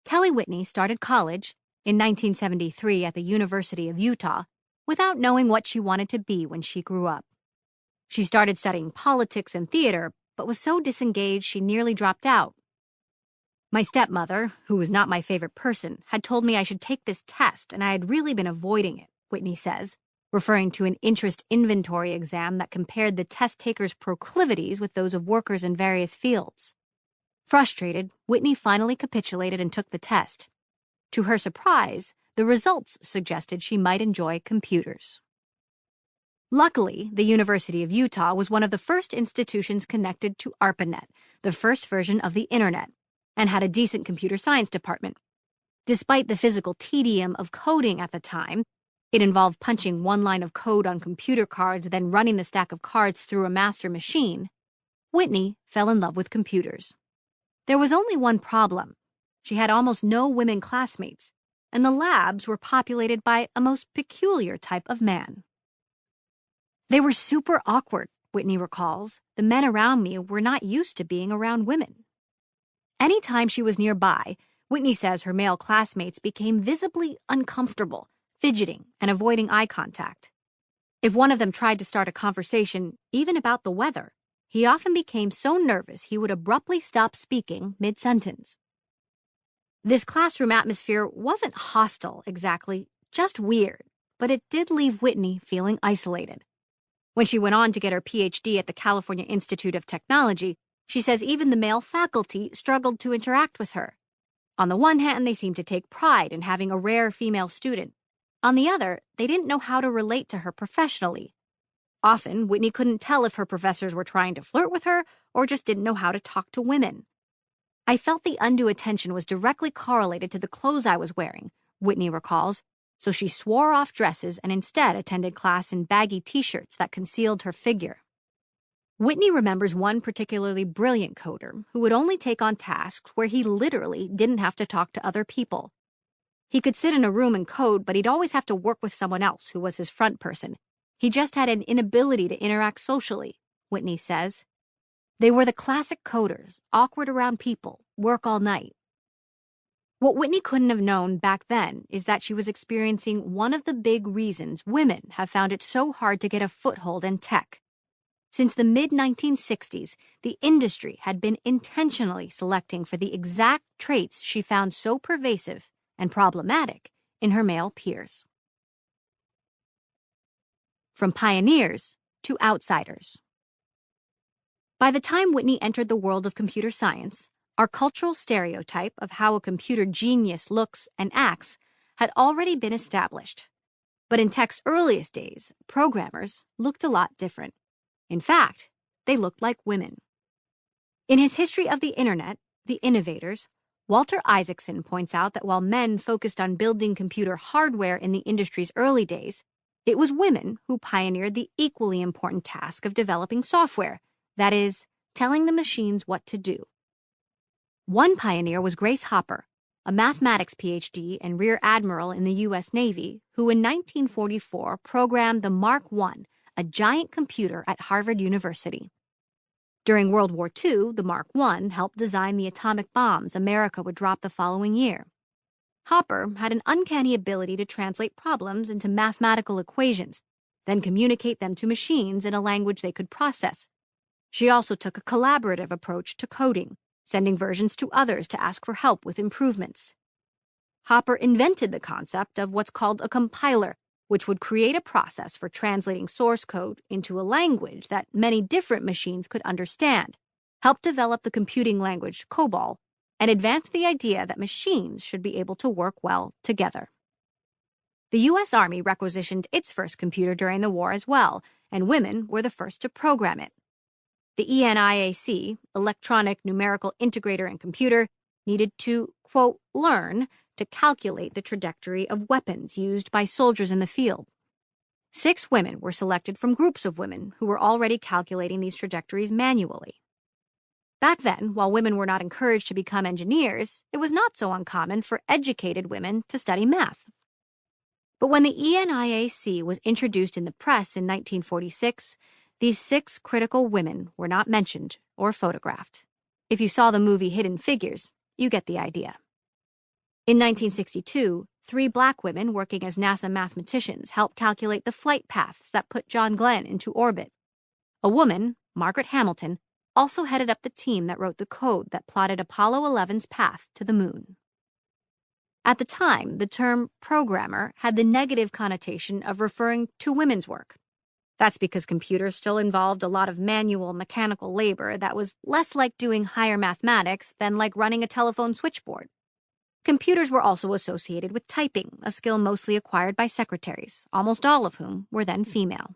Telly Whitney started college in 1973 at the University of Utah without knowing what she wanted to be when she grew up. She started studying politics and theater, but was so disengaged she nearly dropped out. My stepmother, who was not my favorite person, had told me I should take this test, and I had really been avoiding it, Whitney says, referring to an interest inventory exam that compared the test taker's proclivities with those of workers in various fields. Frustrated, Whitney finally capitulated and took the test. To her surprise, the results suggested she might enjoy computers. Luckily, the University of Utah was one of the first institutions connected to ARPANET, the first version of the Internet, and had a decent computer science department. Despite the physical tedium of coding at the time, it involved punching one line of code on computer cards, then running the stack of cards through a master machine, Whitney fell in love with computers. There was only one problem. She had almost no women classmates, and the labs were populated by a most peculiar type of man. They were super awkward, Whitney recalls. The men around me were not used to being around women. Anytime she was nearby, Whitney says her male classmates became visibly uncomfortable, fidgeting and avoiding eye contact. If one of them tried to start a conversation, even about the weather, he often became so nervous he would abruptly stop speaking mid-sentence. This classroom atmosphere wasn't hostile exactly, just weird, but it did leave Whitney feeling isolated. When she went on to get her PhD at the California Institute of Technology, she says even the male faculty struggled to interact with her. On the one hand, they seemed to take pride in having a rare female student. On the other, they didn't know how to relate to her professionally. Often, Whitney couldn't tell if her professors were trying to flirt with her or just didn't know how to talk to women. I felt the undue attention was directly correlated to the clothes I was wearing, Whitney recalls, so she swore off dresses and instead attended class in baggy t-shirts that concealed her figure. Whitney remembers one particularly brilliant coder who would only take on tasks where he literally didn't have to talk to other people. He could sit in a room and code, but he'd always have to work with someone else who was his front person. He just had an inability to interact socially, Whitney says. They were the classic coders, awkward around people, work all night. What Whitney couldn't have known back then is that she was experiencing one of the big reasons women have found it so hard to get a foothold in tech. Since the mid-1960s, the industry had been intentionally selecting for the exact traits she found so pervasive and problematic in her male peers. From pioneers to outsiders. By the time Whitney entered the world of computer science, our cultural stereotype of how a computer genius looks and acts had already been established. But in tech's earliest days, programmers looked a lot different. In fact, they looked like women. In his History of the Internet, The Innovators, Walter Isaacson points out that while men focused on building computer hardware in the industry's early days, it was women who pioneered the equally important task of developing software, that is, telling the machines what to do. One pioneer was Grace Hopper, a mathematics PhD and Rear Admiral in the U.S. Navy, who in 1944 programmed the Mark I, a giant computer at Harvard University. During World War II, the Mark I helped design the atomic bombs America would drop the following year. Hopper had an uncanny ability to translate problems into mathematical equations, then communicate them to machines in a language they could process. She also took a collaborative approach to coding, sending versions to others to ask for help with improvements. Hopper invented the concept of what's called a compiler, which would create a process for translating source code into a language that many different machines could understand, helped develop the computing language COBOL, and advanced the idea that machines should be able to work well together. The U.S. Army requisitioned its first computer during the war as well, and women were the first to program it. The ENIAC, Electronic Numerical Integrator and Computer, needed to, quote, learn to calculate the trajectory of weapons used by soldiers in the field. 6 women were selected from groups of women who were already calculating these trajectories manually. Back then, while women were not encouraged to become engineers, it was not so uncommon for educated women to study math. But when the ENIAC was introduced in the press in 1946, these 6 critical women were not mentioned or photographed. If you saw the movie Hidden Figures, you get the idea. In 1962, 3 black women working as NASA mathematicians helped calculate the flight paths that put John Glenn into orbit. A woman, Margaret Hamilton, also headed up the team that wrote the code that plotted Apollo 11's path to the moon. At the time, the term programmer had the negative connotation of referring to women's work. That's because computers still involved a lot of manual, mechanical labor that was less like doing higher mathematics than like running a telephone switchboard. Computers were also associated with typing, a skill mostly acquired by secretaries, almost all of whom were then female.